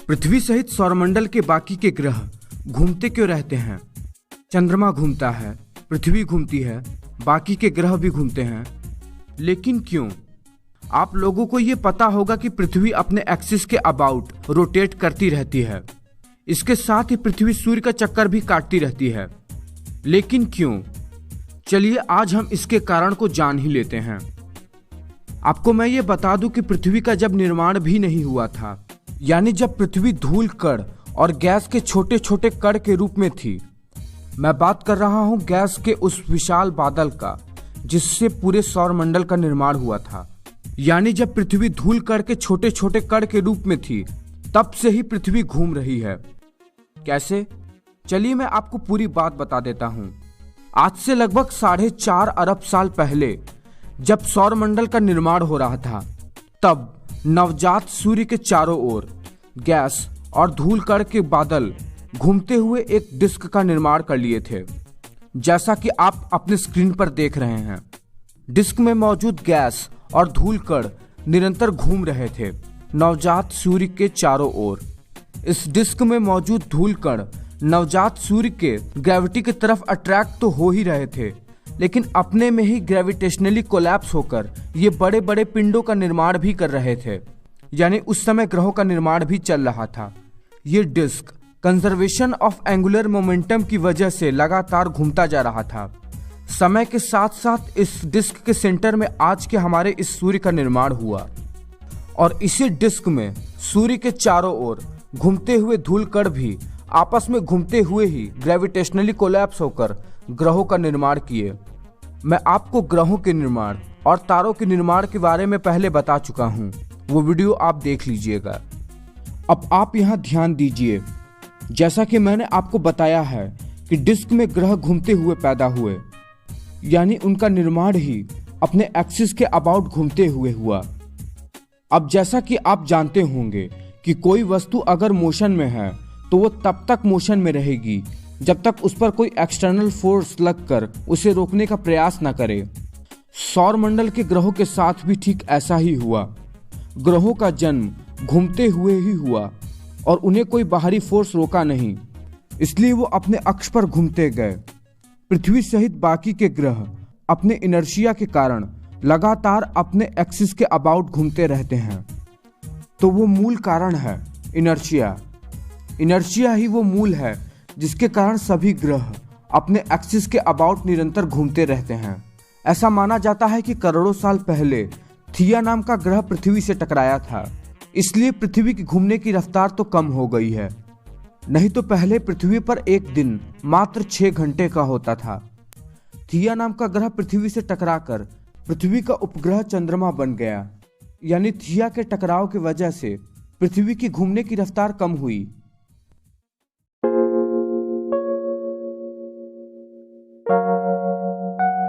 पृथ्वी सहित सौरमंडल के बाकी के ग्रह घूमते क्यों रहते हैं? चंद्रमा घूमता है, पृथ्वी घूमती है, बाकी के ग्रह भी घूमते हैं, लेकिन क्यों? आप लोगों को ये पता होगा कि पृथ्वी अपने एक्सिस के अबाउट रोटेट करती रहती है। इसके साथ ही पृथ्वी सूर्य का चक्कर भी काटती रहती है, लेकिन क्यों? चलिए आज हम इसके कारण को जान ही लेते हैं। आपको मैं ये बता दूं कि पृथ्वी का जब निर्माण भी नहीं हुआ था, यानी जब पृथ्वी धूल कण और गैस के छोटे छोटे कण के रूप में थी। मैं बात कर रहा हूं गैस के उस विशाल बादल का जिससे पूरे सौरमंडल का निर्माण हुआ था। यानी जब पृथ्वी धूल कण के छोटे छोटे कण के रूप में थी, तब से ही पृथ्वी घूम रही है। कैसे? चलिए मैं आपको पूरी बात बता देता हूं। आज से लगभग 4.5 अरब साल पहले जब सौरमंडल का निर्माण हो रहा था, तब नवजात सूर्य के चारों ओर गैस और धूल कण के बादल घूमते हुए एक डिस्क का निर्माण कर लिए थे, जैसा कि आप अपने स्क्रीन पर देख रहे हैं। डिस्क में मौजूद गैस और धूल कण निरंतर घूम रहे थे नवजात सूर्य के चारों ओर। इस डिस्क में मौजूद धूल कण नवजात सूर्य के ग्रेविटी की तरफ अट्रैक्ट तो हो ही रहे थे, लेकिन अपने में ही ग्रेविटेशनली कोलैप्स होकर ये बड़े बड़े पिंडों का निर्माण भी कर रहे थे। यानी उस समय ग्रहों का निर्माण भी चल रहा था। ये disc conservation of angular momentum की वजह से लगातार घूमता जा रहा था। समय के साथ साथ इस डिस्क के सेंटर में आज के हमारे इस सूर्य का निर्माण हुआ, और इसी डिस्क में सूर्य के चारों ओर घूमते हुए धूल कण भी आपस में घूमते हुए ही ग्रेविटेशनली कोलैप्स होकर ग्रहों का निर्माण किए। मैं आपको ग्रहों के निर्माण और तारों के निर्माण के बारे में पहले बता चुका हूँ, वो वीडियो आप देख लीजिएगा। अब आप यहाँ ध्यान दीजिए। जैसा कि मैंने आपको बताया है कि डिस्क में ग्रह घूमते हुए पैदा हुए, यानी उनका निर्माण ही अपने एक्सिस के अबाउट घूमते हुए हुआ। अब जैसा कि आप जानते होंगे कि कोई वस्तु अगर मोशन में है तो वो तब तक मोशन में रहेगी जब तक उस पर कोई एक्सटर्नल फोर्स लगकर उसे रोकने का प्रयास न करे। सौरमंडल के ग्रहों के साथ भी ठीक ऐसा ही हुआ। ग्रहों का जन्म घूमते हुए ही हुआ और उन्हें कोई बाहरी फोर्स रोका नहीं, इसलिए वो अपने अक्ष पर घूमते गए। पृथ्वी सहित बाकी के ग्रह अपने इनर्शिया के कारण लगातार अपने एक्सिस के अबाउट घूमते रहते हैं। तो वो मूल कारण है इनर्शिया। इनर्शिया ही वो मूल है जिसके कारण सभी ग्रह अपने एक्सिस के अबाउट निरंतर घूमते रहते हैं। ऐसा माना जाता है कि करोड़ों साल पहले थिया नाम का ग्रह पृथ्वी से टकराया था, इसलिए पृथ्वी की घूमने की रफ्तार तो कम हो गई है। नहीं तो पहले पृथ्वी पर एक दिन मात्र 6 घंटे का होता था। थिया नाम का ग्रह पृथ्वी से टकराकर पृथ्वी का उपग्रह चंद्रमा बन गया। यानी थिया के टकराव की वजह से पृथ्वी की घूमने की रफ्तार कम हुई